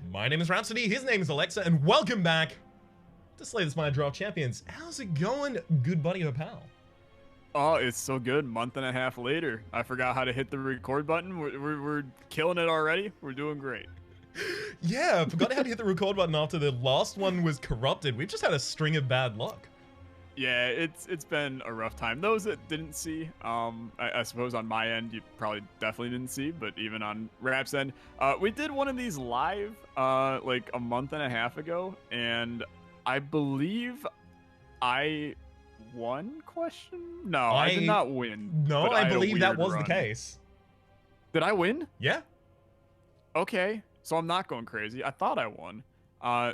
My name is Rhapsody, his name is Olexa, and welcome back to Slay the Spire Draft Champions. How's it going, good buddy or pal? Oh, it's so good. Month and a half later. I forgot how to hit the record button. We're killing it already. We're doing great. Yeah, I forgot how to hit the record button after the last one was corrupted. We've just had a string of bad luck. Yeah, it's been a rough time. Those that didn't see, I suppose on my end, you probably definitely didn't see, but even on Rap's end, we did one of these live like a month and a half ago, and I believe I won? Question? No, I did not win. No, I believe that was the case. Did I win? Yeah. Okay, so I'm not going crazy. I thought I won.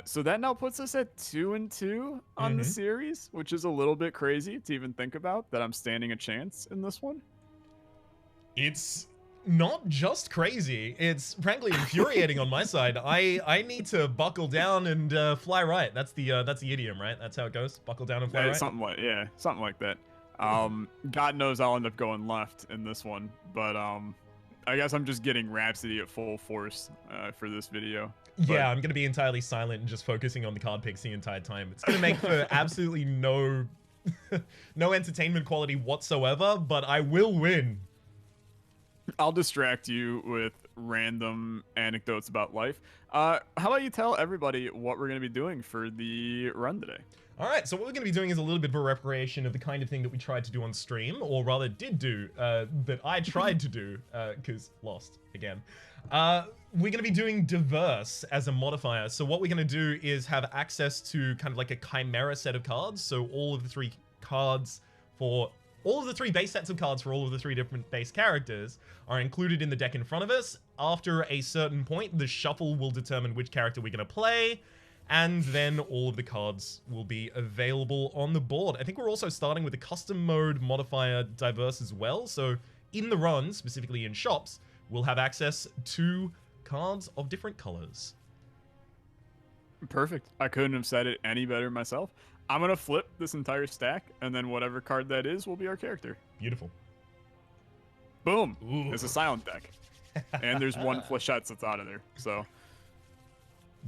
So that now puts us at 2-2 on the series, which is a little bit crazy to even think about that I'm standing a chance in this one. It's not just crazy. It's frankly infuriating on my side. I need to buckle down and fly right. That's the idiom, right? That's how it goes. Buckle down and fly right. Something like that. God knows I'll end up going left in this one, but I guess I'm just getting Rhapsody at full force for this video. Yeah, I'm going to be entirely silent and just focusing on the card picks the entire time. It's going to make for absolutely no entertainment quality whatsoever, but I will win. I'll distract you with random anecdotes about life. How about you tell everybody what we're going to be doing for the run today? All right, so what we're going to be doing is a little bit of a reparation of the kind of thing that we tried to do on stream, or rather did do, that I tried to do, because lost again. We're going to be doing diverse as a modifier. So what we're going to do is have access to kind of like a chimera set of cards. So all of the three cards for all of the three base sets of cards for all of the three different base characters are included in the deck in front of us. After a certain point, the shuffle will determine which character we're going to play, and then all of the cards will be available on the board. I think we're also starting with a custom mode modifier diverse as well. So in the run, specifically in shops, we'll have access to cards of different colors. Perfect. I couldn't have said it any better myself. I'm going to flip this entire stack, and then whatever card that is will be our character. Beautiful. Boom. Ooh. It's a silent deck. And there's one Flechette that's out of there, so...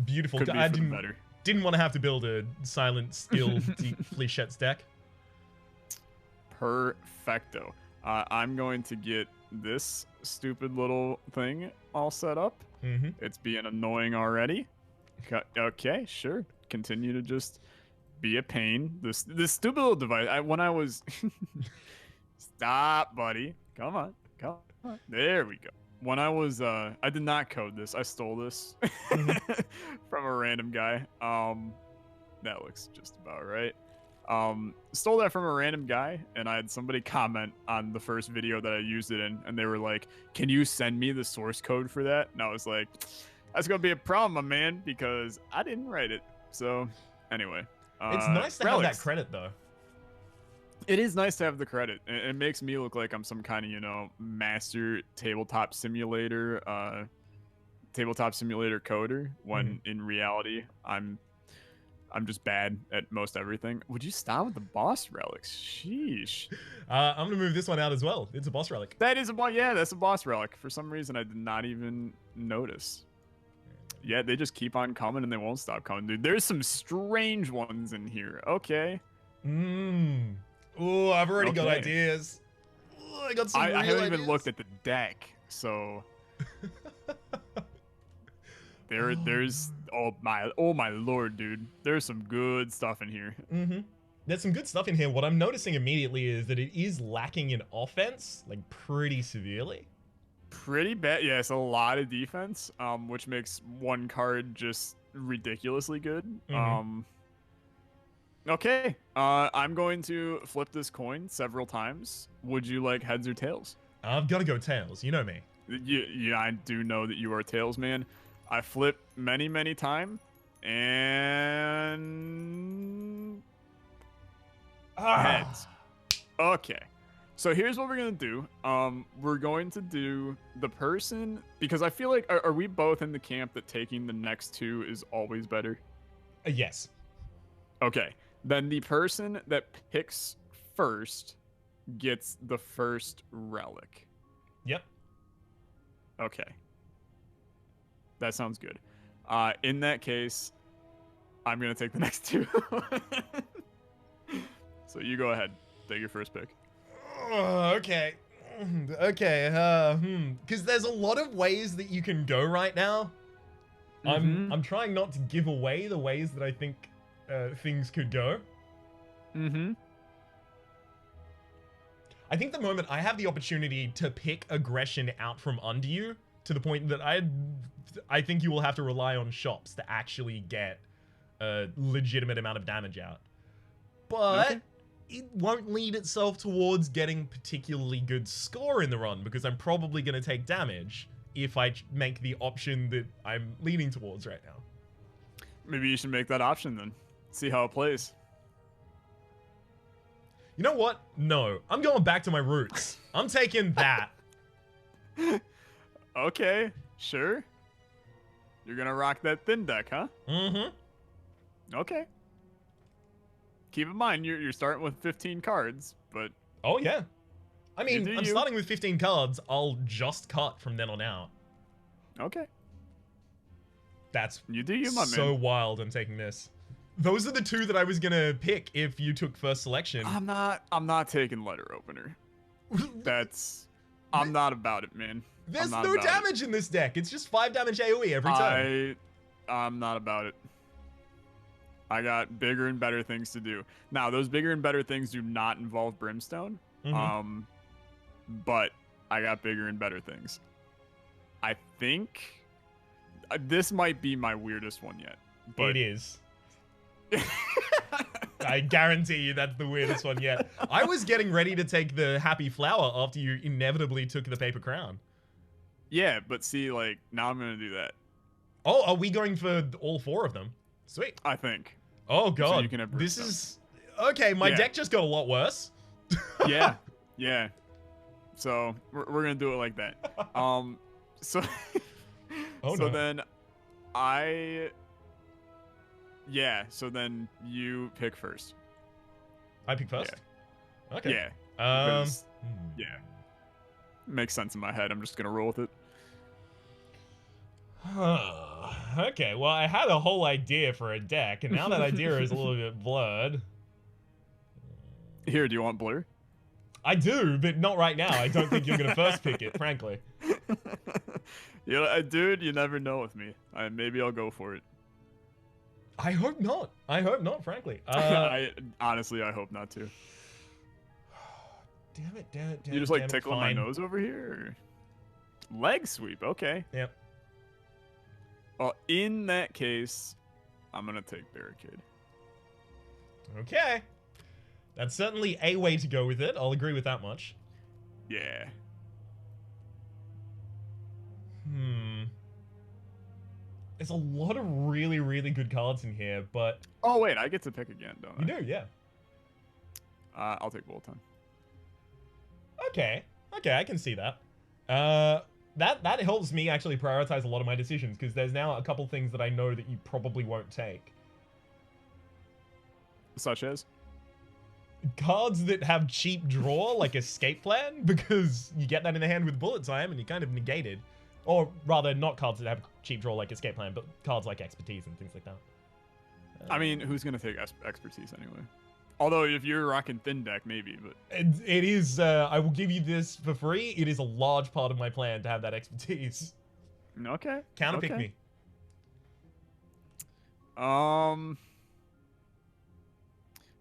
Beautiful. Could be I for the better. didn't want to have to build a silent steel deep Flechette's deck. Perfecto. I'm going to get this stupid little thing all set up. It's being annoying already. Okay, sure. Continue to just be a pain. This stupid little device. When I was... Stop, buddy. Come on. There we go. When I was, I did not code this. I stole this from a random guy. That looks just about right. Stole that from a random guy, and I had somebody comment on the first video that I used it in, and they were like, "Can you send me the source code for that?" And I was like, "That's gonna be a problem, my man, because I didn't write it." So, anyway, it's nice to have that credit, though. It is nice to have the credit. It makes me look like I'm some kind of, master tabletop simulator coder, when in reality I'm just bad at most everything. Would you stop with the boss relics? Sheesh. I'm gonna move this one out as well. It's a boss relic. That is that's a boss relic. For some reason I did not even notice. Yeah, they just keep on coming and they won't stop coming, dude. There's some strange ones in here. Okay. Ooh, I've already got ideas. Ooh, I got some I haven't ideas. even looked at the deck, so there's oh my lord, dude. There's some good stuff in here. There's some good stuff in here. What I'm noticing immediately is that it is lacking in offense, like pretty severely. Pretty bad. Yeah, it's a lot of defense, which makes one card just ridiculously good. Okay, I'm going to flip this coin several times. Would you like heads or tails? I've got to go tails. You know me. Yeah, I do know that you are a tails man. I flip many times, and heads. Okay, so here's what we're gonna do. We're going to do the person, because I feel like are we both in the camp that taking the next two is always better? Yes. Okay. Then the person that picks first gets the first relic. Yep. Okay. That sounds good. In that case, I'm gonna take the next 2. So you go ahead. Take your first pick. Okay. Okay. Because there's a lot of ways that you can go right now. I'm trying not to give away the ways that I think things could go. I think the moment I have the opportunity to pick aggression out from under you, to the point that I think you will have to rely on shops to actually get a legitimate amount of damage out. But it won't lead itself towards getting particularly good score in the run, because I'm probably going to take damage if I make the option that I'm leaning towards right now. Maybe you should make that option then. See how it plays. You know what? No, I'm going back to my roots. I'm taking that. Okay, sure. You're gonna rock that thin deck, huh? Okay. Keep in mind, you're starting with 15 cards, but... Oh, yeah. I mean, I'm starting with 15 cards. I'll just cut from then on out. Okay. That's you do you, my man. So wild, I'm taking this. Those are the 2 that I was gonna pick if you took first selection. I'm not taking letter opener. I'm not about it, man. There's no damage in this deck. It's just 5 damage AoE every time. I'm not about it. I got bigger and better things to do. Now, those bigger and better things do not involve Brimstone. But I got bigger and better things. I think this might be my weirdest one yet. But it is. I guarantee you that's the weirdest one yet. I was getting ready to take the Happy Flower after you inevitably took the Paper Crown. Yeah, but see, like, now I'm going to do that. Oh, are we going for all 4 of them? Sweet. I think. Oh, God. So you can have this is... Okay, my deck just got a lot worse. Yeah. So, we're going to do it like that. So... then Yeah, so then you pick first. I pick first? Yeah. Okay. Yeah. Yeah. Makes sense in my head. I'm just going to roll with it. Okay, well, I had a whole idea for a deck, and now that idea is a little bit blurred. Here, do you want blur? I do, but not right now. I don't think you're going to first pick it, frankly. Dude, you never know with me. Maybe I'll go for it. I hope not. I hope not, frankly. Honestly, I hope not too. Damn it. You just like tickling my nose over here? Or... Leg sweep, okay. Yep. Well, in that case, I'm going to take Barricade. Okay. That's certainly a way to go with it. I'll agree with that much. Yeah. There's a lot of really, really good cards in here, but... Oh, wait, I get to pick again, don't I? You do, yeah. I'll take Volton. Okay, I can see that. That helps me actually prioritize a lot of my decisions, because there's now a couple things that I know that you probably won't take. Such as? Cards that have cheap draw, like Escape Plan, because you get that in the hand with Bullet Time, and you're kind of negated. Or rather, not cards that have cheap draw like Escape Plan, but cards like Expertise and things like that. I mean, who's going to take Expertise anyway? Although, if you're rocking Thin Deck, maybe, but... It is, I will give you this for free. It is a large part of my plan to have that Expertise. Okay. Counterpick me.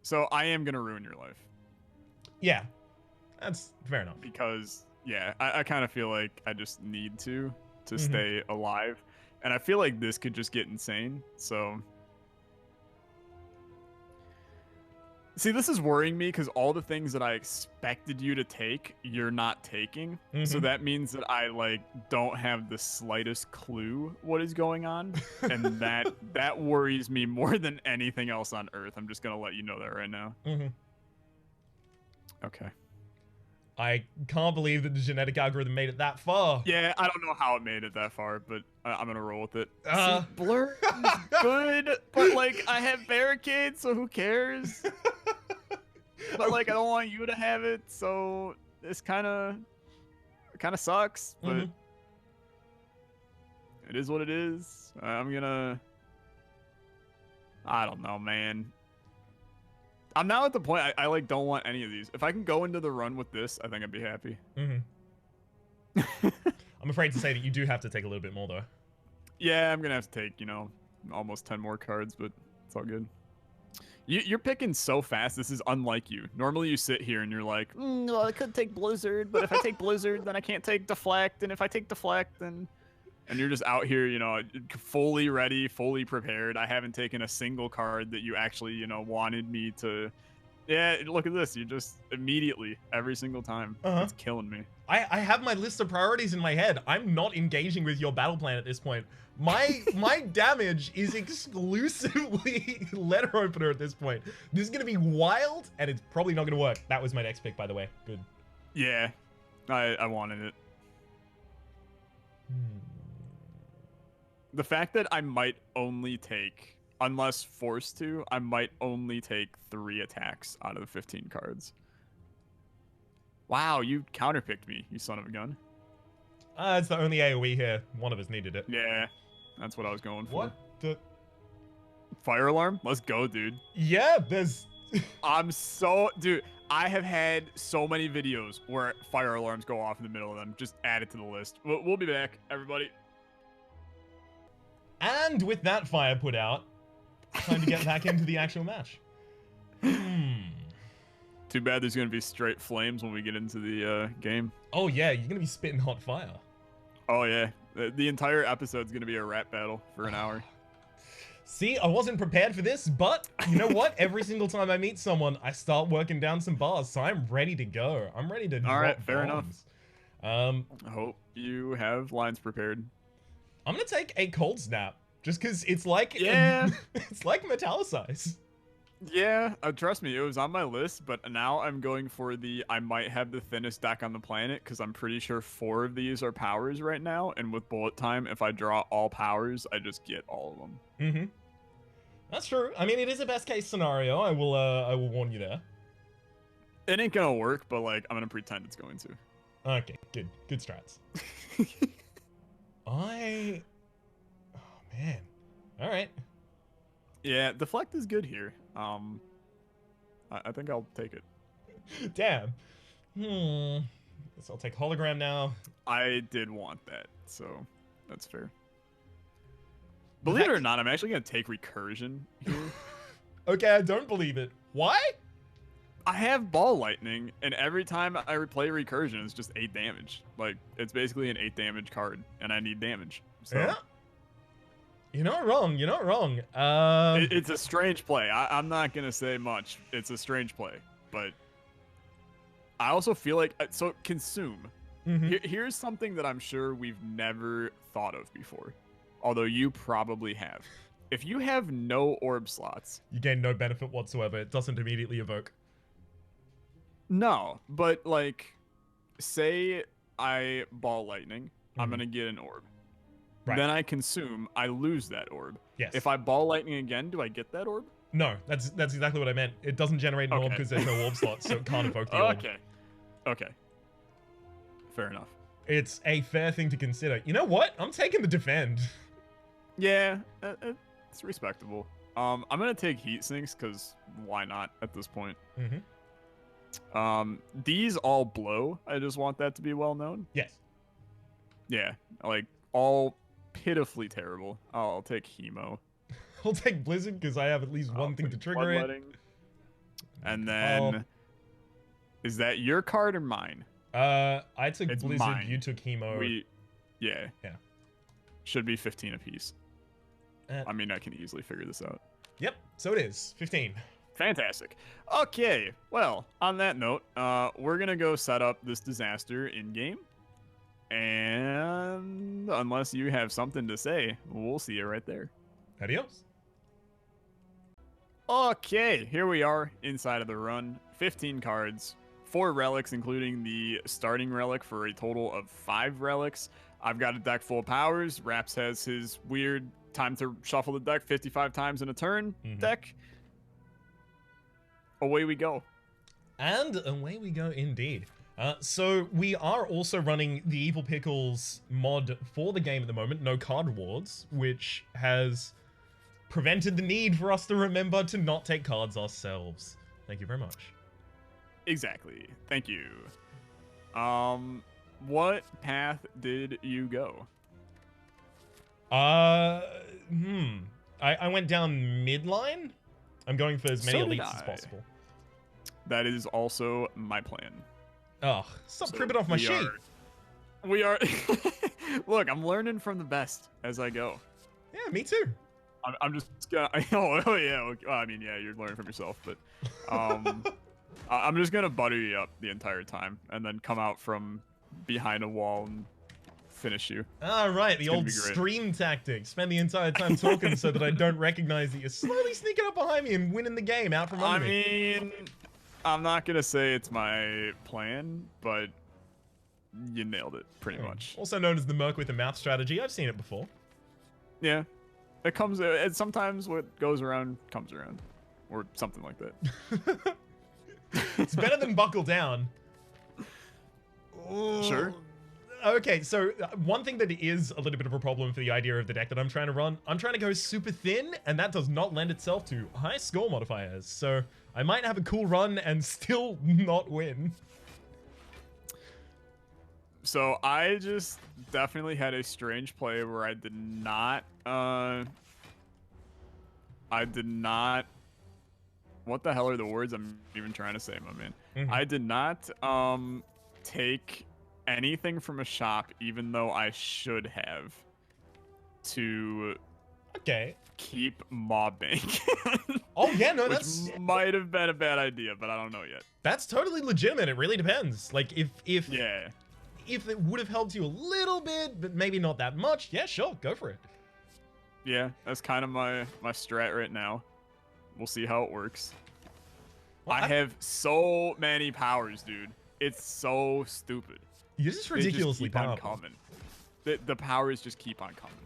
So, I am going to ruin your life. Yeah. That's fair enough. Because... Yeah, I kind of feel like I just need to stay alive. And I feel like this could just get insane, so... See, this is worrying me because all the things that I expected you to take, you're not taking. So that means that I, like, don't have the slightest clue what is going on. And that worries me more than anything else on Earth. I'm just going to let you know that right now. Okay. I can't believe that the genetic algorithm made it that far. Yeah, I don't know how it made it that far, but I'm going to roll with it. See, Blur is good, but, like, I have Barricade, so who cares? But, like, I don't want you to have it, so it's kind of sucks, but It is what it is. I'm gonna... I don't know, man. I'm now at the point I like don't want any of these. If I can go into the run with this, I think I'd be happy. I'm afraid to say that you do have to take a little bit more, though. Yeah, I'm gonna have to take, you know, almost 10 more cards, but it's all good. You're picking so fast. This is unlike you. Normally you sit here and you're like, well, I could take Blizzard, but if I take Blizzard, then I can't take Deflect, and if I take Deflect, then... And you're just out here, you know, fully ready, fully prepared. I haven't taken a single card that you actually, you know, wanted me to... Yeah, look at this. You just immediately, every single time. It's killing me. I have my list of priorities in my head. I'm not engaging with your battle plan at this point. My damage is exclusively letter opener at this point. This is going to be wild, and it's probably not going to work. That was my next pick, by the way. Good. Yeah, I wanted it. The fact that I might only take, unless forced to, I might only take 3 attacks out of the 15 cards. Wow, you counterpicked me, you son of a gun. It's the only AoE here. One of us needed it. Yeah, that's what I was going for. What the? Fire alarm? Let's go, dude. Yeah, there's... Dude, I have had so many videos where fire alarms go off in the middle of them. Just add it to the list. We'll be back, everybody. And with that fire put out, time to get back into the actual match. Too bad there's going to be straight flames when we get into the game. Oh yeah, you're going to be spitting hot fire. Oh yeah, the entire episode's going to be a rap battle for an hour. See, I wasn't prepared for this, but you know what? Every single time I meet someone, I start working down some bars, so I'm ready to go. I'm ready to All right, drop fair bombs. enough. I hope you have lines prepared. I'm gonna take a cold snap, just because it's like it's like metallicize. Yeah, trust me, it was on my list, but now I'm going for the I might have the thinnest deck on the planet, because I'm pretty sure 4 of these are powers right now, and with bullet time, if I draw all powers, I just get all of them. That's true. I mean, it is a best case scenario. I will warn you there. It ain't gonna work, but like I'm gonna pretend it's going to. Okay, good strats. Oh man. All right. Yeah, deflect is good here. I think I'll take it. Damn. Guess I'll take hologram now. I did want that, so that's fair. Believe it or not, I'm actually gonna take recursion here. Okay, I don't believe it. Why? I have ball lightning, and every time I replay recursion, it's just 8 damage. Like, it's basically an 8 damage card, and I need damage. So. Yeah. You're not wrong. You're not wrong. It's a strange play. I'm not gonna say much. It's a strange play, but I also feel like so consume. Here's something that I'm sure we've never thought of before, although you probably have. If you have no orb slots, you gain no benefit whatsoever. It doesn't immediately evoke. No, but like, say I ball lightning, I'm gonna get an orb. Right. Then I consume, I lose that orb. Yes. If I ball lightning again, do I get that orb? No, that's exactly what I meant. It doesn't generate an orb because there's no orb slots, so it can't evoke the orb. Okay. Fair enough. It's a fair thing to consider. You know what? I'm taking the defend. Yeah, it's respectable. I'm gonna take heat sinks because why not at this point? These all blow. I just want that to be well known. Yes. Yeah, like all pitifully terrible. I'll take Hemo. I'll take Blizzard because I have at least one thing to trigger it. And then, is that your card or mine? I took it's Blizzard. Mine. You took Hemo. Yeah. Should be 15 apiece. I mean, I can easily figure this out. Yep. So it is 15. Fantastic. Okay. Well, on that note, we're gonna go set up this disaster in game. And unless you have something to say, we'll see you right there. Adios. Okay, here we are inside of the run. 15 cards, 4 relics, including the starting relic for a total of 5 relics. I've got a deck full of powers. Raps has his weird time to shuffle the deck 55 times in a turn deck. Away we go. And away we go indeed. So we are also running the Evil Pickles mod for the game at the moment, no card rewards, which has prevented the need for us to remember to not take cards ourselves. Thank you very much. Exactly. Thank you. What path did you go? I went down midline. I'm going for as many So did elites as I. possible. That is also my plan. Oh, stop cribbing off my sheet. We are. Look, I'm learning from the best as I go. Yeah, me too. I'm just gonna. Oh yeah. Well, I mean, yeah, you're learning from yourself, but I'm just gonna butter you up the entire time, and then come out from behind a wall and finish you. Ah, right, the old stream tactic. Spend the entire time talking so that I don't recognize that you're slowly sneaking up behind me and winning the game out from under me. I mean, I'm not gonna say it's my plan, but you nailed it pretty much. Also known as the Merc with a mouth strategy. I've seen it before. Yeah, it comes. Sometimes what goes around comes around, or something like that. It's better than buckle down. Ooh. Sure. Okay, so one thing that is a little bit of a problem for the idea of the deck that I'm trying to run, I'm trying to go super thin, and that does not lend itself to high score modifiers. So I might have a cool run and still not win. So I just definitely had a strange play where I did not. What the hell are the words I'm even trying to say, my man? Mm-hmm. I did not take anything from a shop, even though I should have, to keep mob bank. Oh yeah, no, which that's might have been a bad idea, but I don't know yet. That's totally legitimate. It really depends. Like if it would have helped you a little bit, but maybe not that much, yeah, sure, go for it. Yeah, that's kind of my strat right now. We'll see how it works. Well, I have so many powers, dude. It's so stupid. You're just ridiculously powerful. The powers just keep on coming.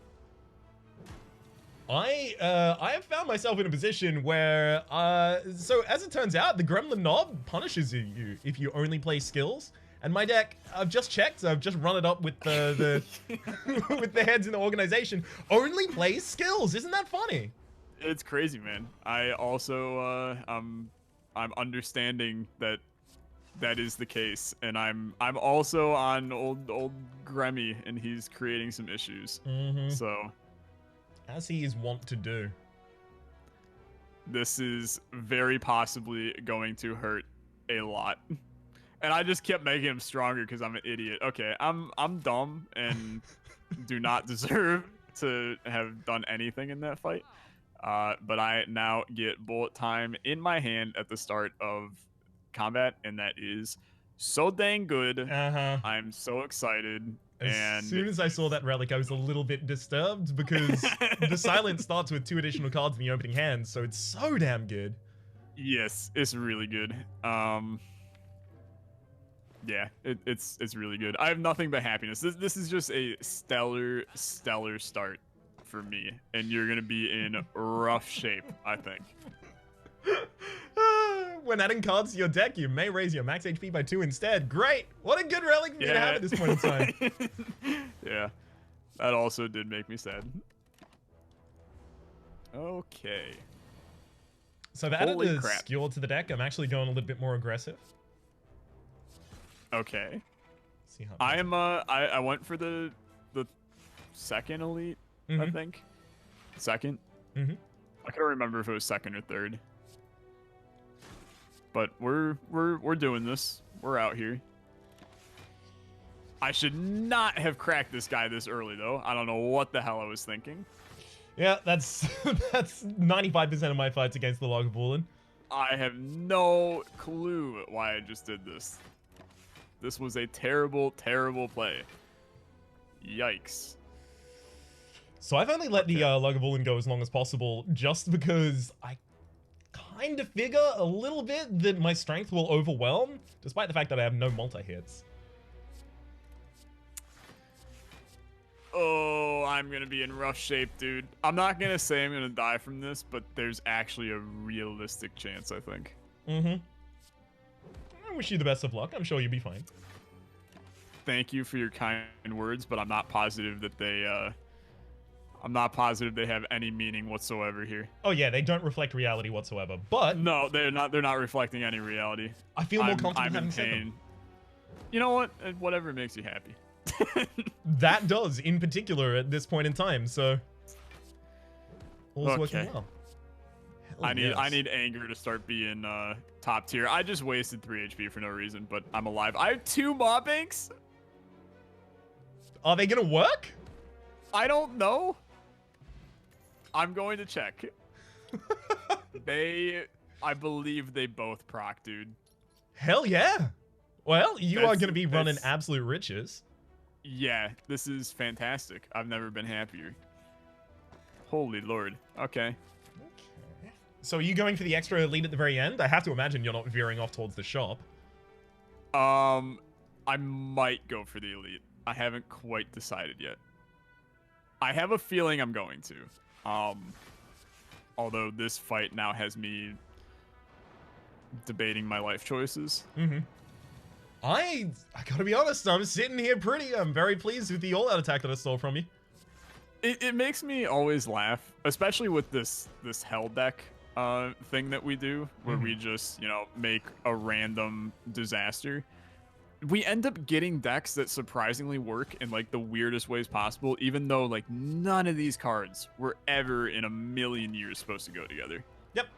I have found myself in a position where, so as it turns out, the Gremlin Knob punishes you if you only play skills. And my deck, I've just checked, I've just run it up with the with the heads in the organization, only plays skills. Isn't that funny? It's crazy, man. I also, I'm understanding that is the case, and I'm also on old Gremmy, and he's creating some issues. Mm-hmm. So, as he is wont to do, this is very possibly going to hurt a lot. And I just kept making him stronger because I'm an idiot. Okay, I'm dumb and do not deserve to have done anything in that fight. But I now get bullet time in my hand at the start of combat, and that is so dang good. I'm so excited. As soon as I saw that relic, I was a little bit disturbed because the silence starts with 2 additional cards in the opening hand, so it's so damn good. Yes, it's really good. Yeah, it's really good. I have nothing but happiness. This is just a stellar start for me, and you're gonna be in rough shape, I think. When adding cards to your deck, you may raise your max HP by 2 instead. Great! What a good relic for me to have at this point in time. Yeah, that also did make me sad. Okay. So I've added a skewer to the deck. I'm actually going a little bit more aggressive. Okay. See how I went for the second elite, I think. Second. I can't remember if it was second or third. But we're doing this. We're out here. I should not have cracked this guy this early though. I don't know what the hell I was thinking. Yeah, that's 95% of my fights against the Lagavulin. I have no clue why I just did this. This was a terrible, terrible play. Yikes. So I've only let the Lagavulin go as long as possible just because I kind of figure a little bit that my strength will overwhelm, despite the fact that I have no multi-hits. Oh, I'm going to be in rough shape, dude. I'm not going to say I'm going to die from this, but there's actually a realistic chance, I think. I wish you the best of luck. I'm sure you'll be fine. Thank you for your kind words, but I'm not positive that I'm not positive they have any meaning whatsoever here. Oh yeah, they don't reflect reality whatsoever. But no, they're not. They're not reflecting any reality. I feel more comfortable I'm having in said pain. them. You know what? Whatever makes you happy. That does, in particular, at this point in time. So all's working well. I need anger to start being top tier. I just wasted 3 HP for no reason, but I'm alive. I have 2 mob banks. Are they gonna work? I don't know. I'm going to check. I believe they both proc, dude. Hell yeah. Well, you are gonna be running absolute riches. Yeah, this is fantastic. I've never been happier. Holy Lord. Okay. So are you going for the extra elite at the very end? I have to imagine you're not veering off towards the shop. I might go for the elite. I haven't quite decided yet. I have a feeling I'm going to. Although this fight now has me debating my life choices. I gotta be honest, I'm sitting here pretty. I'm very pleased with the all-out attack that I stole from you. It makes me always laugh, especially with this hell deck thing that we do, where we just, you know, make a random disaster. We end up getting decks that surprisingly work in like the weirdest ways possible, even though like none of these cards were ever in a million years supposed to go together. Yep.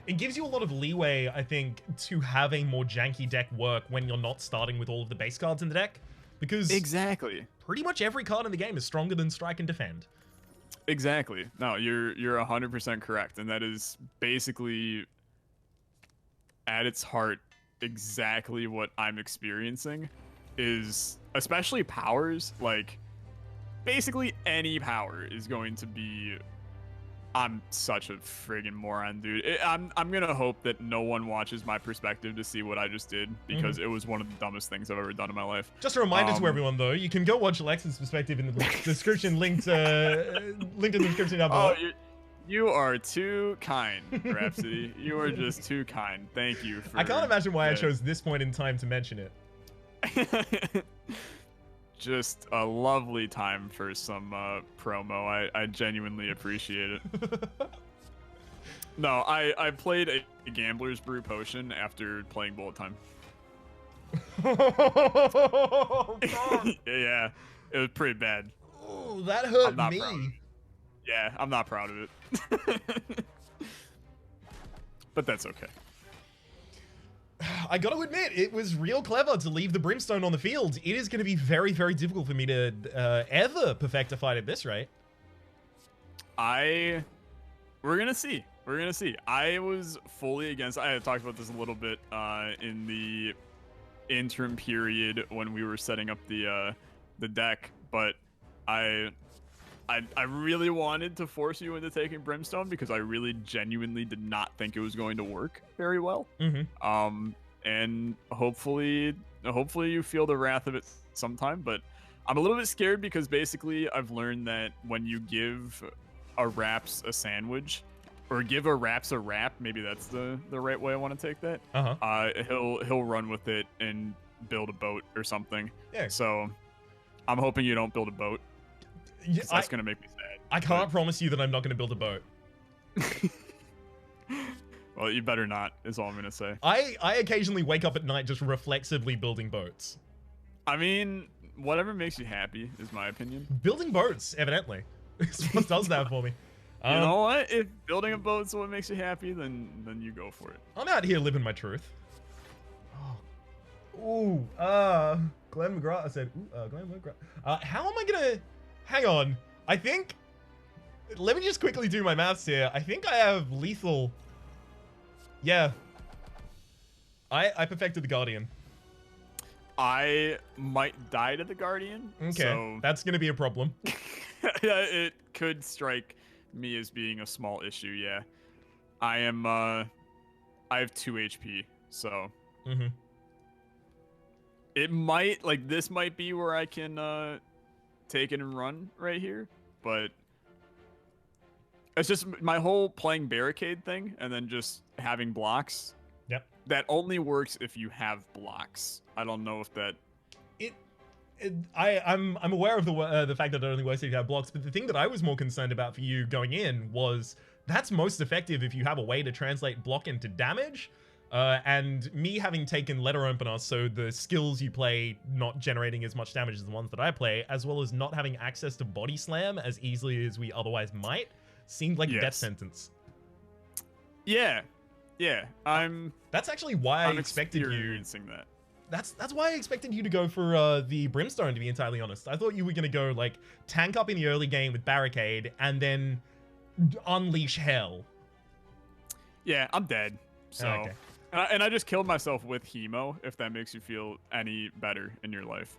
It gives you a lot of leeway, I think, to have a more janky deck work when you're not starting with all of the base cards in the deck. Because exactly, pretty much every card in the game is stronger than Strike and Defend. Exactly. No, you're 100% correct, and that is basically at its heart exactly what I'm experiencing. Is especially powers, like basically any power is going to be. I'm such a friggin' moron, dude. I'm gonna hope that no one watches my perspective to see what I just did, because it was one of the dumbest things I've ever done in my life. Just a reminder to everyone, though, you can go watch Alexa's perspective in the description, linked in the description down below. Oh, you are too kind, Rhapsody. You are just too kind. Thank you. I can't imagine why I chose this point in time to mention it. Just a lovely time for some promo. I genuinely appreciate it. No, I played a Gambler's Brew potion after playing Bullet Time. Oh, God. Yeah, it was pretty bad. Oh, that hurt me. Yeah, I'm not proud of it. But that's okay. I gotta admit, it was real clever to leave the Brimstone on the field. It is going to be very, very difficult for me to ever perfect a fight at this rate. We're going to see. We're going to see. I was fully against... I had talked about this a little bit in the interim period when we were setting up the deck, but I really wanted to force you into taking Brimstone because I really genuinely did not think it was going to work very well. And hopefully you feel the wrath of it sometime, but I'm a little bit scared because basically I've learned that when you give a Raps a sandwich, or give a Raps a wrap, maybe that's the right way I want to take that. He'll run with it and build a boat or something. Yeah. So I'm hoping you don't build a boat. Yeah, that's gonna make me sad. I can't promise you that I'm not gonna build a boat. Well, you better not, is all I'm gonna say. I occasionally wake up at night just reflexively building boats. I mean, whatever makes you happy is my opinion. Building boats, evidently. It's what does that for me. You know what? If building a boat's what makes you happy, then you go for it. I'm out here living my truth. Oh. Glenn McGrath. I said, Glenn McGrath. How am I gonna... Hang on. I think... Let me just quickly do my maths here. I think I have lethal... Yeah. I perfected the Guardian. I might die to the Guardian. Okay, so... that's gonna be a problem. Yeah, it could strike me as being a small issue, yeah. I have 2 HP, so... It might, like, this might be where I can, take it and run right here, but... It's just my whole playing barricade thing, and then just having blocks. Yep. that only works if you have blocks. I don't know if that. I'm aware of the fact that it only works if you have blocks, but the thing that I was more concerned about for you going in was that's most effective if you have a way to translate block into damage. And me having taken letter opener, so the skills you play not generating as much damage as the ones that I play, as well as not having access to body slam as easily as we otherwise might, seemed like a death sentence. Yeah, That's actually why I expected you. Experiencing that. That's why I expected you to go for the Brimstone, to be entirely honest. I thought you were going to go, like, tank up in the early game with Barricade, and then unleash hell. Yeah, I'm dead. So, okay. and I just killed myself with Hemo, if that makes you feel any better in your life.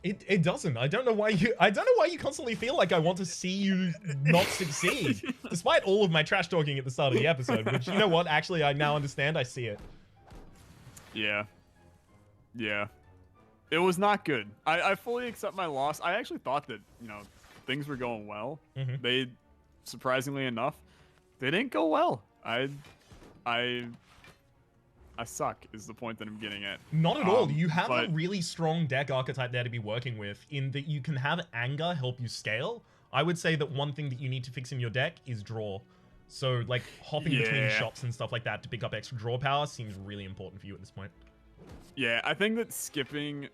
It doesn't. I don't know why you constantly feel like I want to see you not succeed, despite all of my trash talking at the start of the episode, which, you know what, actually, I now understand. I see it. Yeah. Yeah. It was not good. I fully accept my loss. I actually thought that, you know, things were going well. Mm-hmm. They, surprisingly enough, they didn't go well. I suck is the point that I'm getting at. Not at all. You have a really strong deck archetype there to be working with, in that you can have anger help you scale. I would say that one thing that you need to fix in your deck is draw. So, like, hopping between shots and stuff like that to pick up extra draw power seems really important for you at this point. Yeah, I think that skipping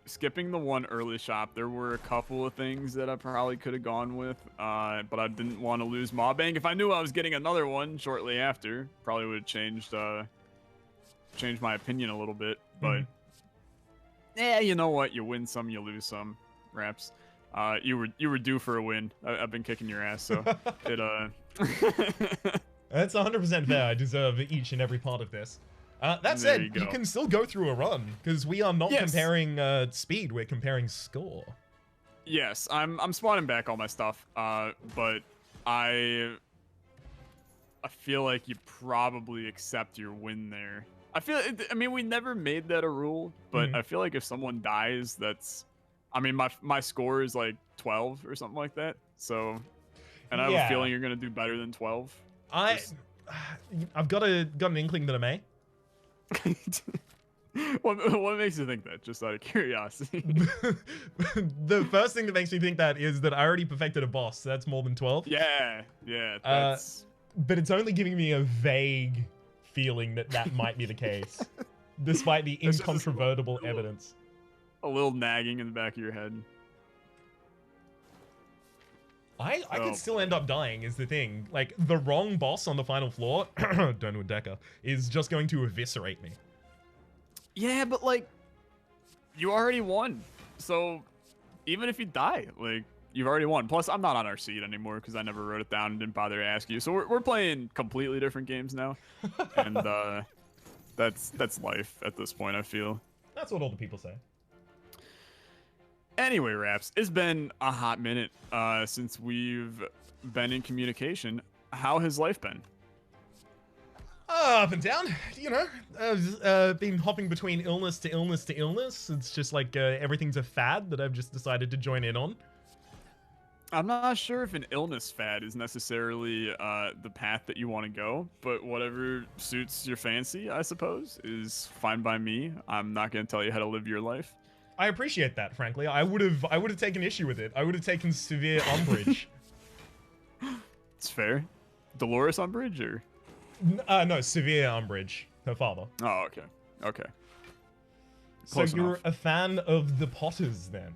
the one early shop, there were a couple of things that I probably could have gone with, but I didn't want to lose Mob Bank. If I knew I was getting another one shortly after, probably would have changed my opinion a little bit. But yeah, you know what? You win some, you lose some. Raps, you were due for a win. I've been kicking your ass, so it That's 100% fair. I deserve each and every part of this. That said, you can still go through a run, because we are not comparing speed, we're comparing score. Yes, I'm spawning back all my stuff, but I feel like you probably accept your win there. I mean, we never made that a rule, but I feel like if someone dies, that's... I mean, my score is like 12 or something like that, so... And I have a feeling you're going to do better than 12. I've got an inkling that I may. What makes you think that? Just out of curiosity. The first thing that makes me think that is that I already perfected a boss. So that's more than 12. Yeah. That's... But it's only giving me a vague feeling that might be the case, despite the incontrovertible evidence. A little nagging in the back of your head. I could still end up dying, is the thing. Like, the wrong boss on the final floor, Donwood Decker, is just going to eviscerate me. Yeah, but, like, you already won. So, even if you die, like, you've already won. Plus, I'm not on our seed anymore because I never wrote it down and didn't bother to ask you. So, we're playing completely different games now. And, that's life at this point, I feel. That's what all the people say. Anyway, Raps, it's been a hot minute since we've been in communication. How has life been? Up and down, you know. I've been hopping between illness to illness to illness. It's just like everything's a fad that I've just decided to join in on. I'm not sure if an illness fad is necessarily the path that you want to go, but whatever suits your fancy, I suppose, is fine by me. I'm not going to tell you how to live your life. I appreciate that, frankly. I would have taken issue with it. I would have taken severe umbrage. It's fair. Dolores umbrage, or? No, severe umbrage. Her father. Oh, okay. Okay. So you're a fan of the Potters, then?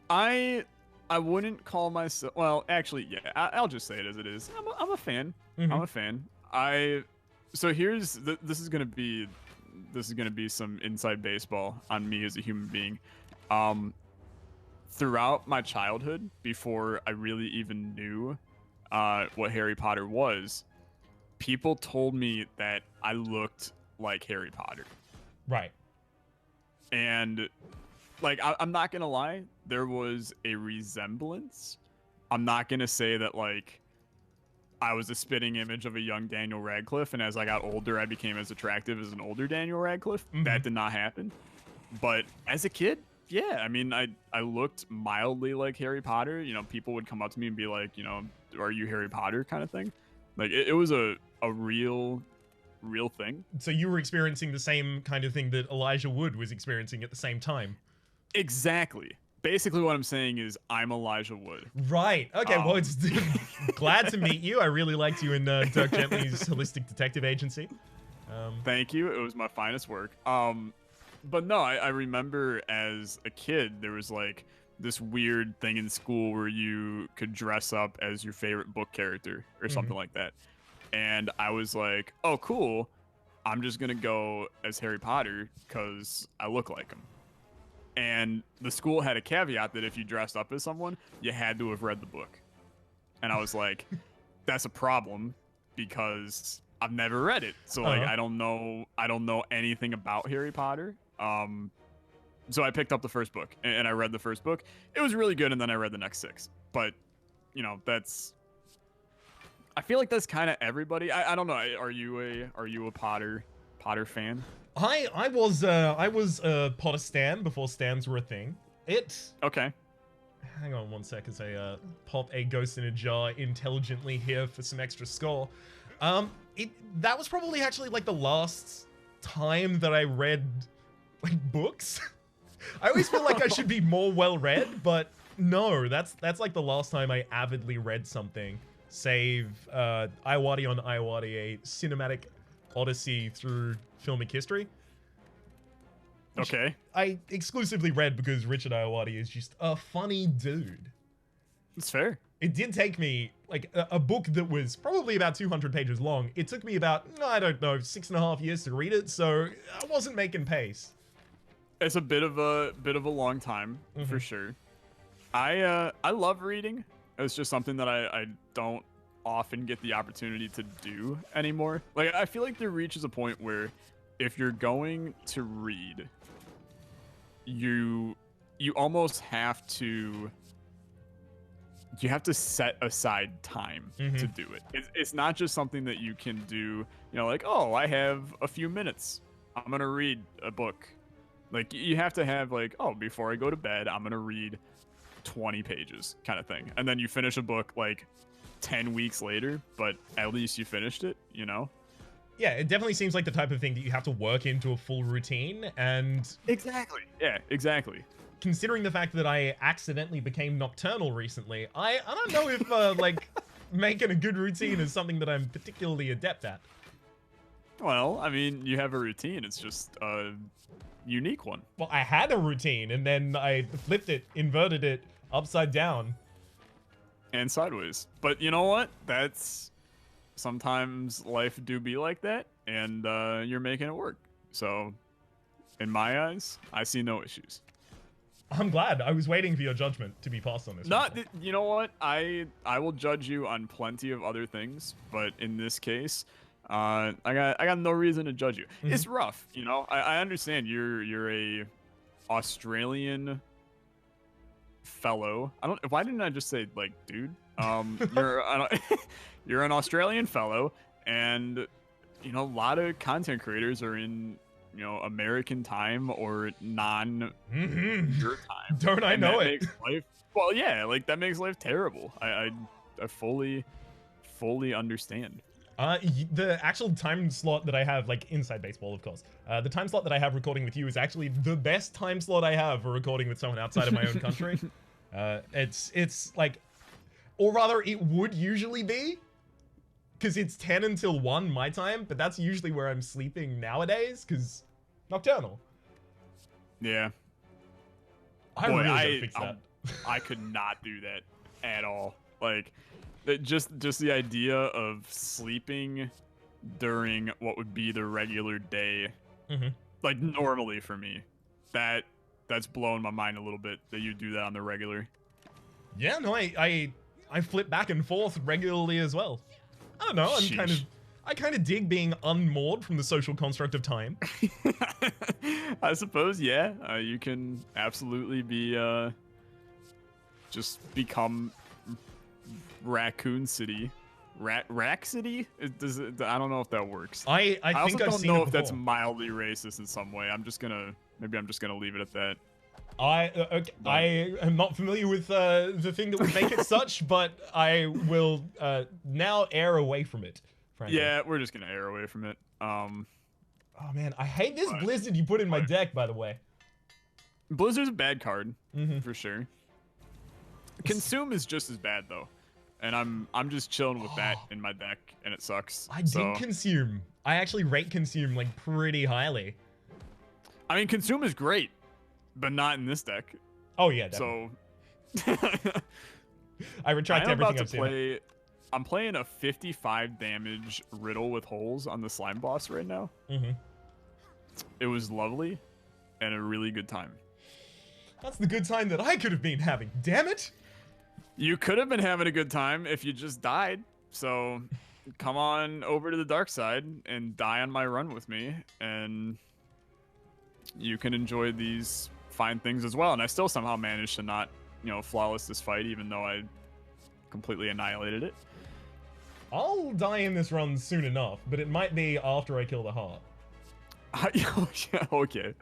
I wouldn't call myself... Well, actually, yeah. I'll just say it as it is. I'm a fan. I'm a fan. So here's... This is gonna be some inside baseball on me as a human being. Throughout my childhood, before I really even knew what Harry Potter was, people told me that I looked like Harry Potter. Right. And, like, I'm not gonna lie, there was a resemblance. I'm not gonna say that, like, I was a spitting image of a young Daniel Radcliffe, and as I got older, I became as attractive as an older Daniel Radcliffe. That did not happen. But as a kid, yeah, I mean, I looked mildly like Harry Potter. You know, people would come up to me and be like, you know, are you Harry Potter kind of thing? Like, it was a real real thing. So you were experiencing the same kind of thing that Elijah Wood was experiencing at the same time. Exactly. Basically, what I'm saying is I'm Elijah Wood. Right. Okay. Well, it's glad to meet you. I really liked you in Dirk Gently's Holistic Detective Agency. Thank you. It was my finest work. But no, I remember as a kid, there was like this weird thing in school where you could dress up as your favorite book character or something like that. And I was like, oh, cool. I'm just going to go as Harry Potter because I look like him. And the school had a caveat that if you dressed up as someone, you had to have read the book. And I was like, that's a problem because I've never read it. So like, I don't know anything about Harry Potter. So I picked up the first book and I read the first book. It was really good. And then I read the next 6, but you know, I feel like that's kind of everybody. I don't know. Are you a Potter fan? I was a Potter stan before stans were a thing. Okay. Hang on one sec as I pop a ghost in a jar intelligently here for some extra score. That was probably actually like the last time that I read like books. I always feel like I should be more well read, but no, that's like the last time I avidly read something. Save Iwadi on Iwadi, a cinematic odyssey through filmic history. Okay. I exclusively read because Richard Iwadi is just a funny dude. That's fair. It did take me, like, a book that was probably about 200 pages long. It took me about, I don't know, 6.5 years to read it, so I wasn't making pace. It's a bit of a long time, for sure. I love reading. It's just something that I don't often get the opportunity to do anymore. Like, I feel like there reaches a point where if you're going to read, you almost have to set aside time to do it. It's not just something that you can do, you know, like, oh, I have a few minutes, I'm gonna read a book. Like, you have to have like, oh, before I go to bed, I'm gonna read 20 pages kind of thing. And then you finish a book like 10 weeks later, but at least you finished it, you know? Yeah, it definitely seems like the type of thing that you have to work into a full routine, and... Exactly. Yeah, exactly. Considering the fact that I accidentally became nocturnal recently, I don't know if, like, making a good routine is something that I'm particularly adept at. Well, I mean, you have a routine. It's just a unique one. Well, I had a routine, and then I flipped it, inverted it, upside down. And sideways. But you know what? That's... Sometimes life do be like that, and you're making it work. So, in my eyes, I see no issues. I'm glad. I was waiting for your judgment to be passed on this. You know what? I will judge you on plenty of other things, but in this case, I got no reason to judge you. It's rough, you know. I understand you're a Australian fellow. Why didn't I just say like dude? You're an Australian fellow, and you know, a lot of content creators are in, you know, American time or your time. Don't I know it? Well, yeah, like that makes life terrible. I fully understand. The actual time slot that I have, like inside baseball, of course, the time slot that I have recording with you is actually the best time slot I have for recording with someone outside of my own country. It's like, or rather it would usually be, because it's 10 until 1 my time, but that's usually where I'm sleeping nowadays, because nocturnal. Yeah. I really gotta fix that. I could not do that at all. Like, just the idea of sleeping during what would be the regular day, like normally for me, that's blowing my mind a little bit that you do that on the regular. Yeah, no, I flip back and forth regularly as well. I don't know. I kind of dig being unmoored from the social construct of time. I suppose, yeah. You can absolutely be just become Raccoon City. Rack City? I don't know if that works. I think also I've don't seen know it if that's before. mildly racist in some way. Maybe I'm just gonna leave it at that. I am not familiar with the thing that would make it such, but I will now err away from it. frankly. Yeah, we're just gonna air away from it. Oh man, I hate this But- Blizzard you put in my deck, by the way. Blizzard's a bad card Mm-hmm. for sure. Consume is just as bad though, and I'm just chilling with that in my deck, and it sucks. I did Consume. I actually rate Consume like pretty highly. I mean, Consume is great, but not in this deck. Oh yeah, definitely. So I retract everything I've seen. I'm playing a 55 damage Riddle with holes on the slime boss right now. Mm-hmm. It was lovely and a really good time. That's the good time that I could have been having. Damn it! You could have been having a good time if you just died. So come on over to the dark side and die on my run with me, and you can enjoy these fine things as well. And I still somehow managed to not, flawless this fight, even though I completely annihilated it. I'll die in this run soon enough, but it might be after I kill the heart. Yeah, okay.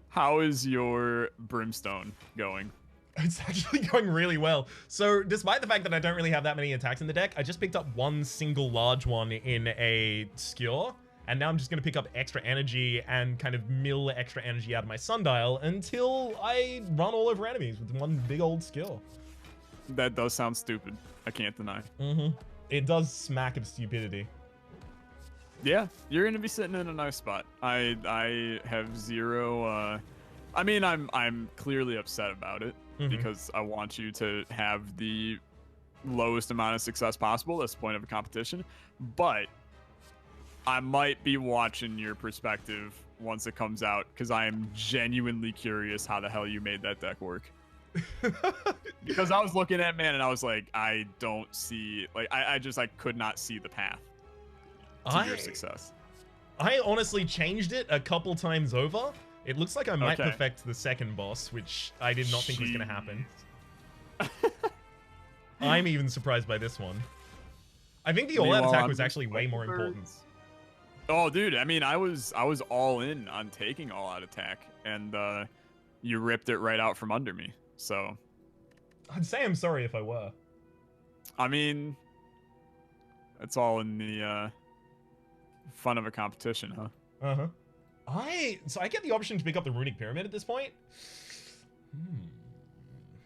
How is your Brimstone going? It's actually going really well. So, despite the fact that I don't really have that many attacks in the deck, I just picked up one single large one in a Skewer, and now I'm just going to pick up extra energy and kind of mill extra energy out of my Sundial until I run all over enemies with one big old Skewer. That does sound stupid. I can't deny. Mm-hmm. It does smack of stupidity. Yeah, you're gonna be sitting in a nice spot. I have zero. I mean, I'm clearly upset about it because I want you to have the lowest amount of success possible. That's the point of a competition. But I might be watching your perspective once it comes out because I am genuinely curious how the hell you made that deck work. Because I was looking at man and I was like, I don't see, like, I could not see the path to your success. I honestly changed it a couple times over. It looks like I might perfect the second boss, which I did not think was going to happen. I'm even surprised by this one. I think the all-out attack was actually way more important. Oh, dude, I mean, I was all in on taking all-out attack, and you ripped it right out from under me. So I'd say I'm sorry if I were. I mean, it's all in the fun of a competition, huh? Uh-huh. So I get the option to pick up the Runic Pyramid at this point.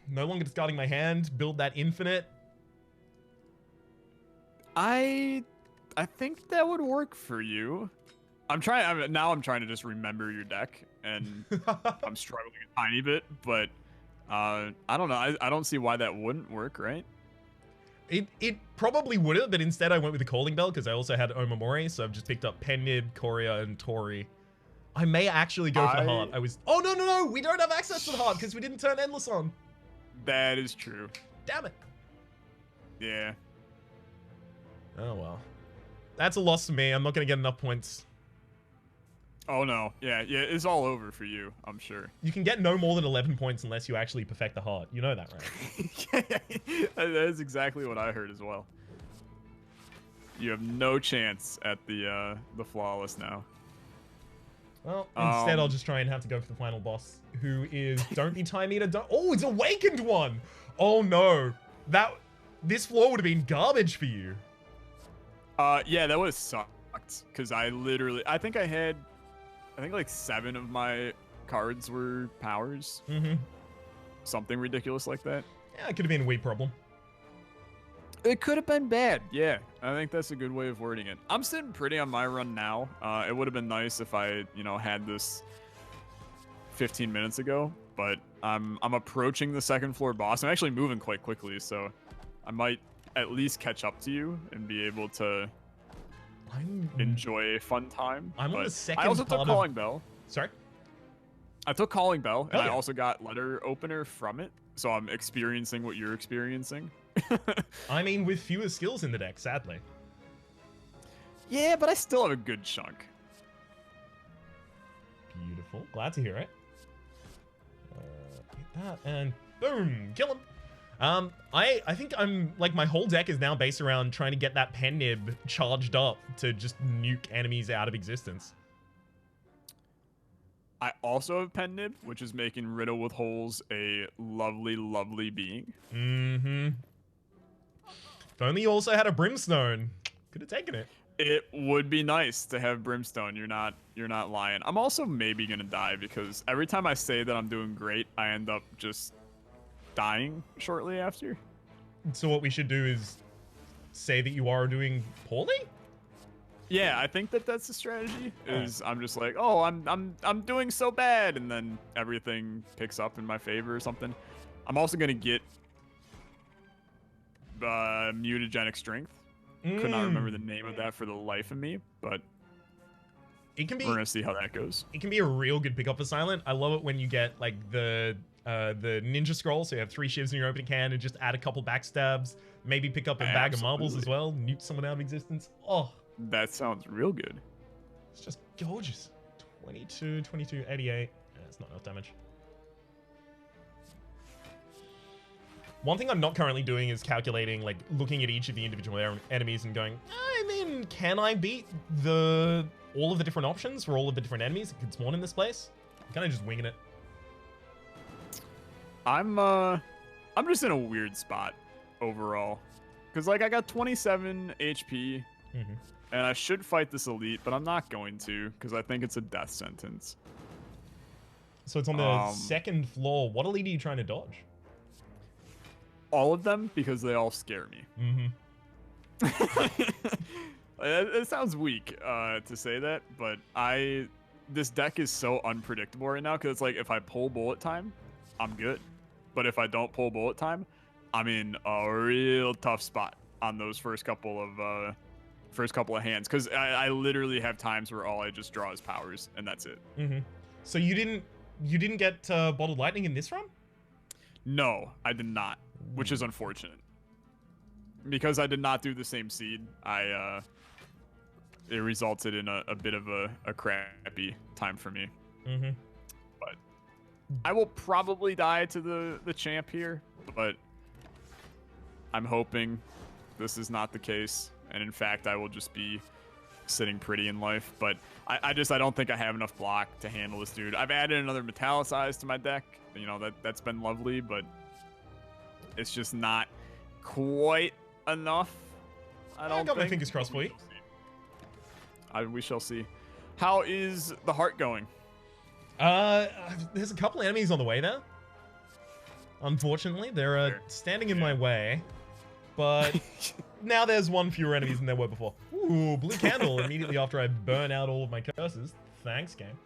No longer discarding my hand, build that infinite. I think that would work for you. Now I'm trying to just remember your deck, and I'm struggling a tiny bit, but I don't know. I don't see why that wouldn't work, right? It probably would have, but instead I went with the Calling Bell because I also had Omamori, so I've just picked up Pennib, Korea, and Tori. I may actually go for the heart. Oh, no, we don't have access to the heart because we didn't turn Endless on. That is true. Damn it. Yeah. Oh, well. That's a loss to me. I'm not going to get enough points. Oh, no. Yeah, it's all over for you, I'm sure. You can get no more than 11 points unless you actually perfect the heart. You know that, right? That is exactly what I heard as well. You have no chance at the flawless now. Well, instead I'll just try and have to go for the final boss, who is Don't Be Time Eater. Oh, it's Awakened one! Oh no. This floor would have been garbage for you. Yeah, that would have sucked. Because I think like 7 of my cards were powers. Mm-hmm. Something ridiculous like that. Yeah, it could have been a wee problem. It could have been bad. Yeah, I think that's a good way of wording it. I'm sitting pretty on my run now. It would have been nice if I, had this 15 minutes ago, but I'm approaching the second floor boss. I'm actually moving quite quickly, so I might at least catch up to you and be able to enjoy a fun time. I'm on the second I also took Calling Bell. Sorry? I took Calling Bell, and I also got Letter Opener from it, so I'm experiencing what you're experiencing. I mean, with fewer skills in the deck, sadly. Yeah, but I still have a good chunk. Beautiful. Glad to hear it. Hit that, and boom! Kill him! I think my whole deck is now based around trying to get that Pennib charged up to just nuke enemies out of existence. I also have Pennib, which is making Riddle with Holes a lovely, lovely being. Mm-hmm. If only you also had a Brimstone. Could have taken it. It would be nice to have Brimstone. You're not lying. I'm also maybe gonna die because every time I say that I'm doing great, I end up just dying shortly after. So what we should do is say that you are doing poorly? Yeah, I think that that's the strategy. Is I'm just like, oh, I'm doing so bad, and then everything picks up in my favor or something. I'm also gonna get mutagenic strength. Could not remember the name of that for the life of me, but it can be. We're gonna see how that goes. It can be a real good pickup for Silent. I love it when you get like the ninja scroll, so you have 3 shivs in your opening hand and just add a couple backstabs. Maybe pick up a bag of marbles as well. Nuke someone out of existence. Oh, that sounds real good. It's just gorgeous. 22, 22, 88. That's not enough damage. One thing I'm not currently doing is calculating, like, looking at each of the individual enemies and going, I mean, can I beat all of the different options for all of the different enemies that could spawn in this place? I'm kind of just winging it. I'm just in a weird spot overall. Because, like, I got 27 HP, and I should fight this elite, but I'm not going to, because I think it's a death sentence. So it's on the second floor. What elite are you trying to dodge? All of them, because they all scare me. It sounds weak to say that, but this deck is so unpredictable right now, because it's like, if I pull bullet time, I'm good. But if I don't pull bullet time, I'm in a real tough spot on those first couple of hands, because I literally have times where all I just draw is powers, and that's it. So you didn't get bottled lightning in this run? No, I did not, which is unfortunate. Because I did not do the same seed, it resulted in a bit of a crappy time for me. But I will probably die to the champ here, but I'm hoping this is not the case. And in fact, I will just be sitting pretty in life. But I don't think I have enough block to handle this dude. I've added another Metallicize to my deck. You know, that's been lovely, but it's just not quite enough. I got my fingers crossed for you. We shall see. How is the heart going? There's a couple enemies on the way there. Unfortunately, they're standing in my way. But now there's one fewer enemies than there were before. Ooh, blue candle immediately after I burn out all of my curses. Thanks, game.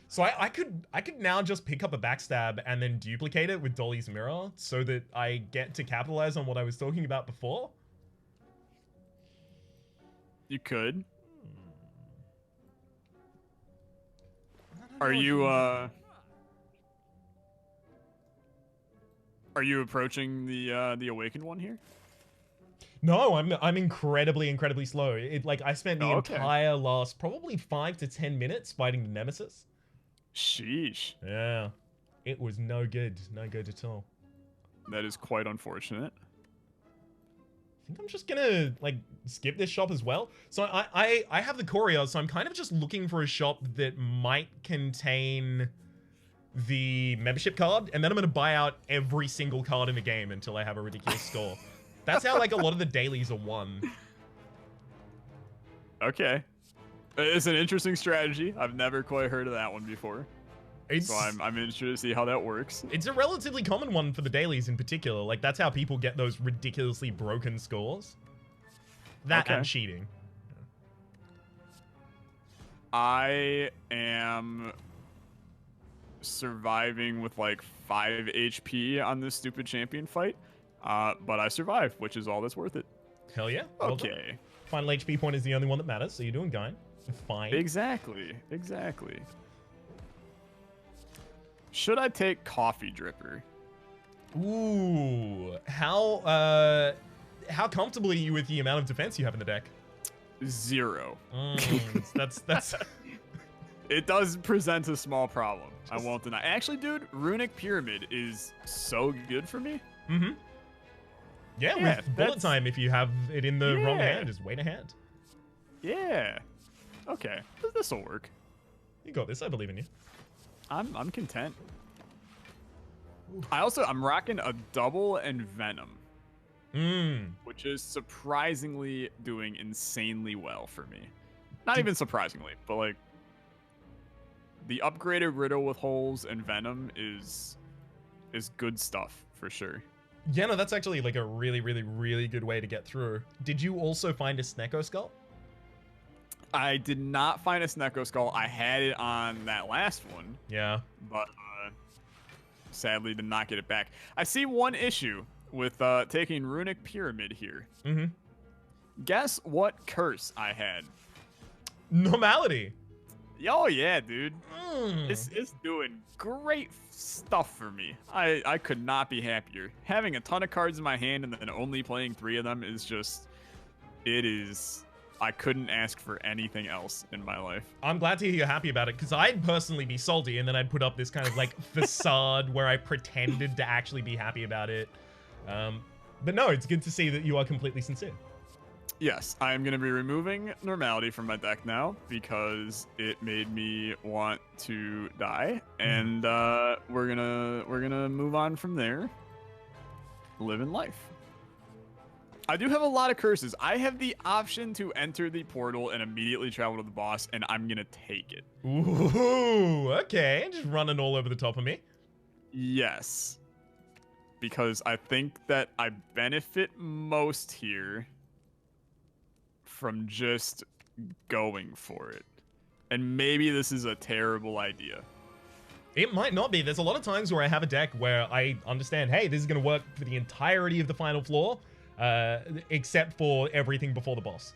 So I could now just pick up a backstab and then duplicate it with Dolly's mirror so that I get to capitalize on what I was talking about before. You could. Are you approaching the awakened one here? No, I'm incredibly slow. I spent the entire last probably 5 to 10 minutes fighting the Nemesis. Sheesh. Yeah. It was no good. No good at all. That is quite unfortunate. I think I'm just gonna, skip this shop as well. So I have the courier, so I'm kind of just looking for a shop that might contain the membership card, and then I'm gonna buy out every single card in the game until I have a ridiculous score. That's how, a lot of the dailies are won. Okay. It's an interesting strategy. I've never quite heard of that one before. So I'm interested to see how that works. It's a relatively common one for the dailies in particular. That's how people get those ridiculously broken scores. That and cheating. I am surviving with 5 HP on this stupid champion fight. But I survive, which is all that's worth it. Hell yeah. Okay. Final HP point is the only one that matters, so you're doing fine. Exactly. Should I take Coffee Dripper? Ooh. How comfortable are you with the amount of defense you have in the deck? 0. That's It does present a small problem. I won't deny. Actually, dude, Runic Pyramid is so good for me. Yeah, with bullet time, if you have it in the wrong hand, just wait a hand. Yeah. Okay. This'll work. You got this. I believe in you. I'm content. I'm rocking a double and Venom, Mm. which is surprisingly doing insanely well for me. Not even surprisingly, but like the upgraded Riddle with holes and Venom is good stuff for sure. Yeah, no, that's actually like a really, really, really good way to get through. Did you also find a Snecko Skull? I did not find a Snecko Skull. I had it on that last one. Yeah. But sadly did not get it back. I see one issue with taking Runic Pyramid here. Mm-hmm. Guess what curse I had? Normality. Oh yeah, dude. Mm. It's doing great stuff for me. I could not be happier. Having a ton of cards in my hand and then only playing 3 of them is just, I couldn't ask for anything else in my life. I'm glad to hear you're happy about it, because I'd personally be salty, and then I'd put up this kind of like facade where I pretended to actually be happy about it. But no, it's good to see that you are completely sincere. Yes, I am going to be removing Normality from my deck now because it made me want to die, and we're gonna move on from there. Living life. I do have a lot of curses. I have the option to enter the portal and immediately travel to the boss, and I'm gonna take it. Ooh, okay, just running all over the top of me. Yes, because I think that I benefit most here from just going for it. And maybe this is a terrible idea. It might not be. There's a lot of times where I have a deck where I understand, hey, this is going to work for the entirety of the final floor, except for everything before the boss.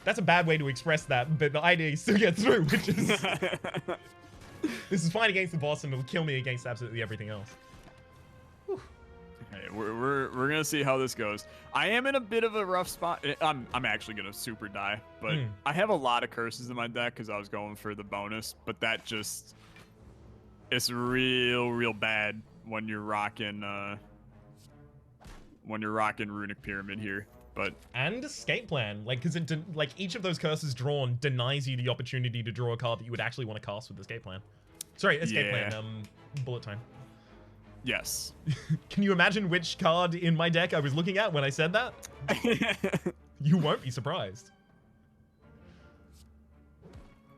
That's a bad way to express that, but the idea still gets through, which is... this is fine against the boss, and it'll kill me against absolutely everything else. Hey, we're gonna see how this goes. I am in a bit of a rough spot. I'm actually gonna super die, but I have a lot of curses in my deck because I was going for the bonus. But that just, it's real bad when you're rocking Runic Pyramid here. But and Escape Plan, like, because like each of those curses drawn denies you the opportunity to draw a card that you would actually want to cast with Escape Plan. Sorry, Escape Plan. Bullet Time. Yes. Can you imagine which card in my deck I was looking at when I said that? You won't be surprised.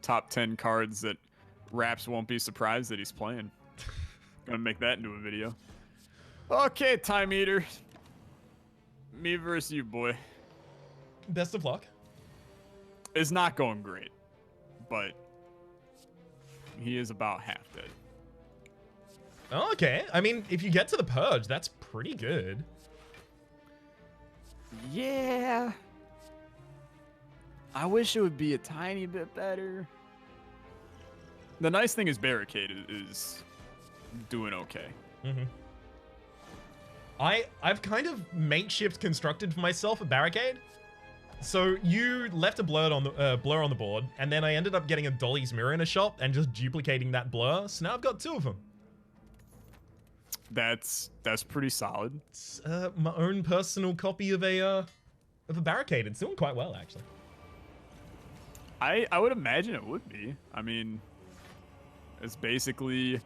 Top 10 cards that Raps won't be surprised that he's playing. Gonna make that into a video. Okay, Time Eater. Me versus you, boy. Best of luck. It's not going great, but he is about half dead. Oh, okay. I mean, if you get to the Purge, that's pretty good. Yeah. I wish it would be a tiny bit better. The nice thing is Barricade is doing okay. Mm-hmm. I've kind of makeshift constructed for myself a Barricade. So you left a blur on the board, and then I ended up getting a Dolly's Mirror in a shop and just duplicating that blur. So now I've got 2 of them. That's pretty solid. It's my own personal copy of a Barricade. It's doing quite well, actually. I would imagine it would be. I mean, it's basically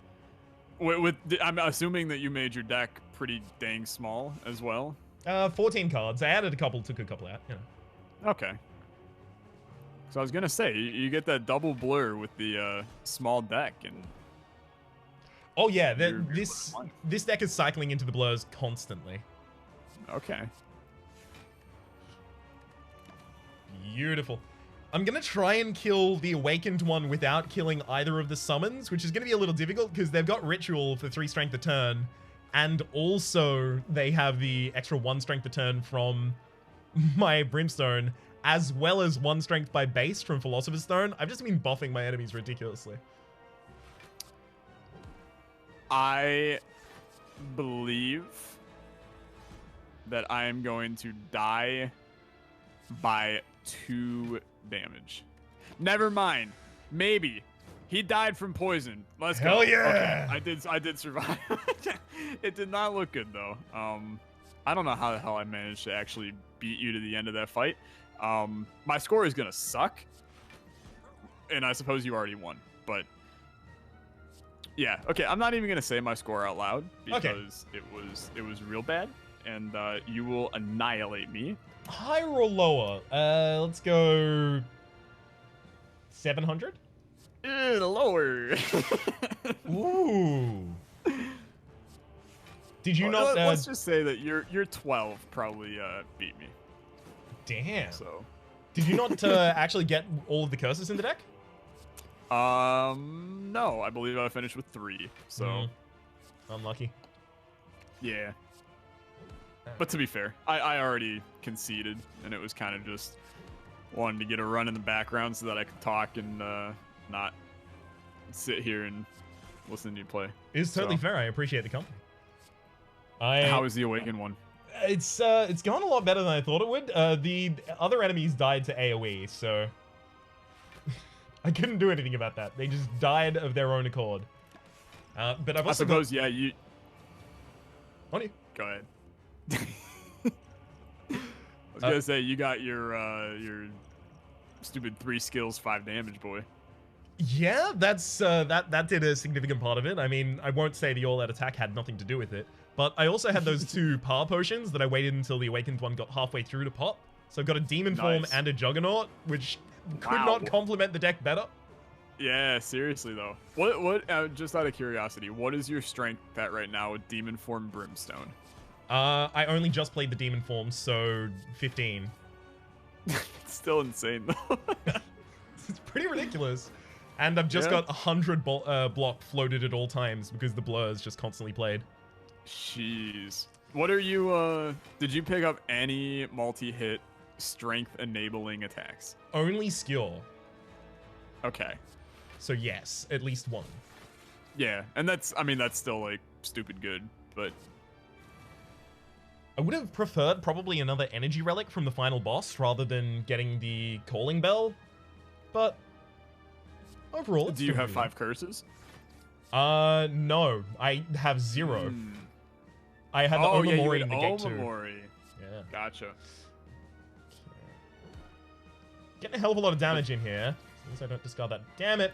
I'm assuming that you made your deck pretty dang small as well. 14 cards. I added a couple, took a couple out. You know. Okay. So I was gonna say you get that double blur with the small deck and. Oh yeah, this deck is cycling into the blurs constantly. Okay. Beautiful. I'm gonna try and kill the Awakened one without killing either of the summons, which is gonna be a little difficult because they've got Ritual for 3 strength a turn, and also they have the extra 1 strength a turn from my Brimstone, as well as 1 strength by base from Philosopher's Stone. I've just been buffing my enemies ridiculously. I believe that I am going to die by 2 damage. Never mind. Maybe. He died from poison. Let's go. Hell yeah! Okay. I did survive. It did not look good though. I don't know how the hell I managed to actually beat you to the end of that fight. My score is gonna suck. And I suppose you already won, but Yeah. Okay. I'm not even gonna say my score out loud Okay. because it was real bad, and you will annihilate me. Higher or lower? Let's go 700. Lower. Ooh. Did you not? Let's just say that your 12 probably beat me. Damn. So. Did you not actually get all of the curses in the deck? No, I believe I finished with 3. So. Unlucky. Yeah. But to be fair, I already conceded, and it was kind of just wanting to get a run in the background so that I could talk and not sit here and listen to you play. It's totally fair. I appreciate the company. How was the Awakened one? It's gone a lot better than I thought it would. The other enemies died to AoE, so I couldn't do anything about that. They just died of their own accord. But I've also yeah, you. On you. Go ahead. I was gonna say you got your stupid 3 skills, 5 damage, boy. Yeah, that's that did a significant part of it. I mean, I won't say the all-out attack had nothing to do with it, but I also had those 2 power potions that I waited until the Awakened one got halfway through to pop. So I've got a Demon form and a Juggernaut, which could not complement the deck better. Yeah, seriously though. What? Just out of curiosity, what is your strength at right now with Demon form Brimstone? I only just played the Demon form, so 15. It's still insane though. It's pretty ridiculous. And I've just got 100 block floated at all times because the blur is just constantly played. Jeez. What are you, did you pick up any multi-hit strength enabling attacks? Only skill. Okay. So yes, at least 1. Yeah, and that's, I mean, that's still like stupid good, but... I would have preferred probably another energy relic from the final boss rather than getting the calling bell, but overall, it's Do you still have good. 5 curses? No, I have 0. I had the Omamori in the gate too. Omamori. Yeah. Gotcha. Getting a hell of a lot of damage in here. Since I don't discard that. Damn it.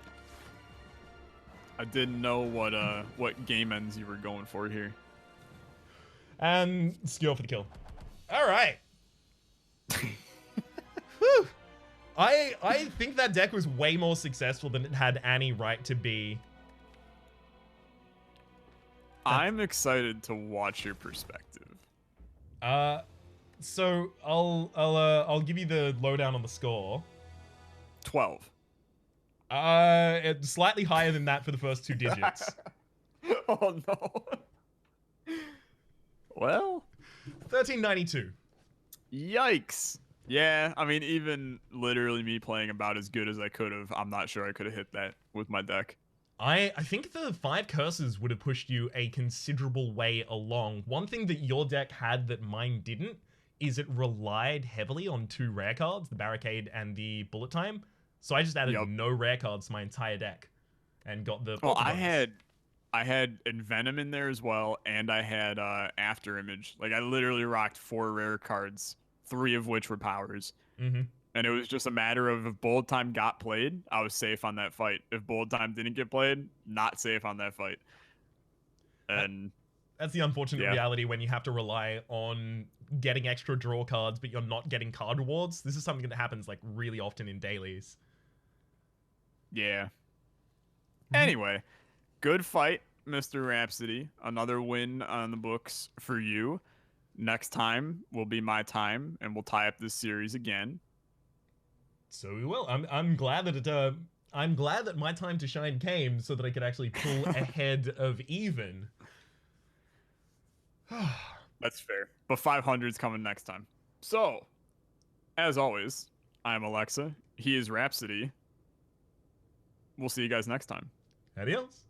I didn't know what game ends you were going for here. And skill for the kill. All right. Whew. I think that deck was way more successful than it had any right to be. I'm excited to watch your perspective. So I'll give you the lowdown on the score. 12. It's slightly higher than that for the first 2 digits. Oh no. Well, 1392. Yikes. Yeah, I mean, even literally me playing about as good as I could have, I'm not sure I could have hit that with my deck. I think the 5 curses would have pushed you a considerable way along. One thing that your deck had that mine didn't is it relied heavily on 2 rare cards, the Barricade and the Bullet Time. So I just added no rare cards to my entire deck and got the... Well, I had Envenom in there as well, and I had After Image. Like, I literally rocked 4 rare cards, 3 of which were powers. Mm-hmm. And it was just a matter of if Bullet Time got played, I was safe on that fight. If Bullet Time didn't get played, not safe on that fight. And that's the unfortunate reality when you have to rely on getting extra draw cards, but you're not getting card rewards. This is something that happens like really often in dailies. Yeah. Anyway, good fight, Mr. Rhapsody. Another win on the books for you. Next time will be my time, and we'll tie up this series again. So we will. I'm glad that I'm glad that my time to shine came so that I could actually pull ahead of even. That's fair. But 500's coming next time. So, as always, I'm Alexa. He is Rhapsody. We'll see you guys next time. Adios.